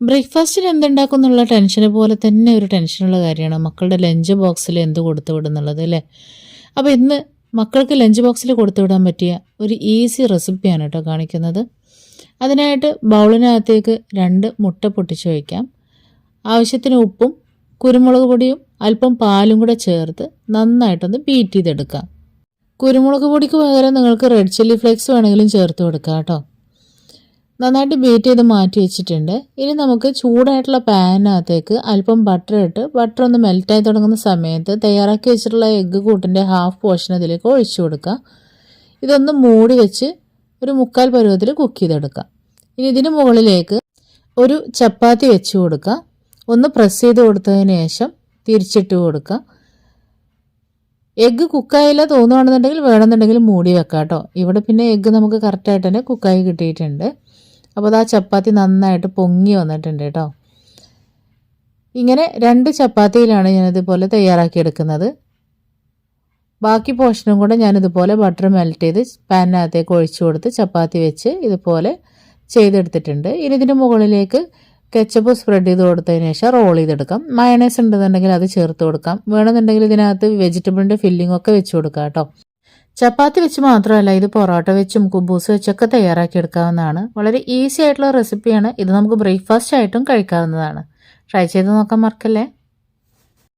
ബ്രേക്ക്ഫാസ്റ്റിന് എന്തുണ്ടാക്കും എന്നുള്ള ടെൻഷനെ പോലെ തന്നെ ഒരു ടെൻഷനുള്ള കാര്യമാണ് മക്കളുടെ ലഞ്ച് ബോക്സിൽ എന്ത് കൊടുത്തു വിടുന്നുള്ളത് അല്ലേ. അപ്പോൾ ഇന്ന് മക്കൾക്ക് ലഞ്ച് ബോക്സിൽ കൊടുത്തു വിടാൻ പറ്റിയ ഒരു ഈസി റെസിപ്പിയാണ് കേട്ടോ കാണിക്കുന്നത്. അതിനായിട്ട് ബൗളിനകത്തേക്ക് 2 മുട്ട പൊട്ടിച്ച് വയ്ക്കാം. ആവശ്യത്തിന് ഉപ്പും കുരുമുളക് പൊടിയും അല്പം പാലും കൂടെ ചേർത്ത് നന്നായിട്ടൊന്ന് ബീറ്റ് ചെയ്തെടുക്കാം. കുരുമുളക് പൊടിക്ക് പകരം നിങ്ങൾക്ക് റെഡ് ചില്ലി ഫ്ലേക്സ് വേണമെങ്കിലും ചേർത്ത് കൊടുക്കാം കേട്ടോ. നന്നായിട്ട് ബീറ്റ് ചെയ്ത് മാറ്റി വെച്ചിട്ടുണ്ട്. ഇനി നമുക്ക് ചൂടായിട്ടുള്ള പാനിനകത്തേക്ക് അല്പം ബട്ടർ ഇട്ട് ബട്ടർ ഒന്ന് മെൽറ്റായി തുടങ്ങുന്ന സമയത്ത് തയ്യാറാക്കി വെച്ചിട്ടുള്ള എഗ്ഗ് കൂട്ടിൻ്റെ ഹാഫ് പോർഷൻ അതിലേക്ക് ഒഴിച്ചു കൊടുക്കുക. ഇതൊന്ന് മൂടി വെച്ച് ഒരു 1/4 പരുവത്തിൽ കുക്ക് ചെയ്തെടുക്കാം. ഇനി ഇതിന് മുകളിലേക്ക് ഒരു ചപ്പാത്തി വെച്ച് കൊടുക്കുക. ഒന്ന് പ്രസ് ചെയ്ത് കൊടുത്തതിന് ശേഷം തിരിച്ചിട്ട് കൊടുക്കുക. എഗ്ഗ് കുക്കായില്ല തോന്നുകയാണെന്നുണ്ടെങ്കിൽ വേണമെന്നുണ്ടെങ്കിൽ മൂടി വെക്കാം കേട്ടോ. ഇവിടെ പിന്നെ എഗ്ഗ് നമുക്ക് കറക്റ്റായിട്ട് തന്നെ കുക്കായി കിട്ടിയിട്ടുണ്ട്. അപ്പോൾ ആ ചപ്പാത്തി നന്നായിട്ട് പൊങ്ങി വന്നിട്ടുണ്ട് കേട്ടോ. ഇങ്ങനെ 2 ചപ്പാത്തിയിലാണ് ഞാനിതുപോലെ തയ്യാറാക്കിയെടുക്കുന്നത്. ബാക്കി പോർഷനും കൂടെ ഞാനിതുപോലെ ബട്ടർ മെൽറ്റ് ചെയ്ത് പാനിനകത്തേക്ക് ഒഴിച്ചു കൊടുത്ത് ചപ്പാത്തി വെച്ച് ഇതുപോലെ ചെയ്തെടുത്തിട്ടുണ്ട്. ഇനി ഇതിൻ്റെ മുകളിലേക്ക് കെച്ചപ്പ് സ്പ്രെഡ് ചെയ്ത് കൊടുത്തതിന് ശേഷം റോൾ ചെയ്തെടുക്കാം. മയണൈസ് ഉണ്ടെന്നുണ്ടെങ്കിൽ അത് ചേർത്ത് കൊടുക്കാം. വേണമെന്നുണ്ടെങ്കിൽ ഇതിനകത്ത് വെജിറ്റബിളിൻ്റെ ഫില്ലിംഗ് ഒക്കെ വെച്ച് കൊടുക്കാം കേട്ടോ. ചപ്പാത്തി വെച്ച് മാത്രമല്ല, ഇത് പൊറോട്ട വെച്ചും കുബൂസ് വെച്ചൊക്കെ തയ്യാറാക്കിയെടുക്കാവുന്നതാണ്. വളരെ ഈസി ആയിട്ടുള്ള റെസിപ്പിയാണ് ഇത്. നമുക്ക് ബ്രേക്ക്ഫാസ്റ്റ് ആയിട്ടും കഴിക്കാവുന്നതാണ്. ട്രൈ ചെയ്ത് നോക്കാൻ മറക്കല്ലേ.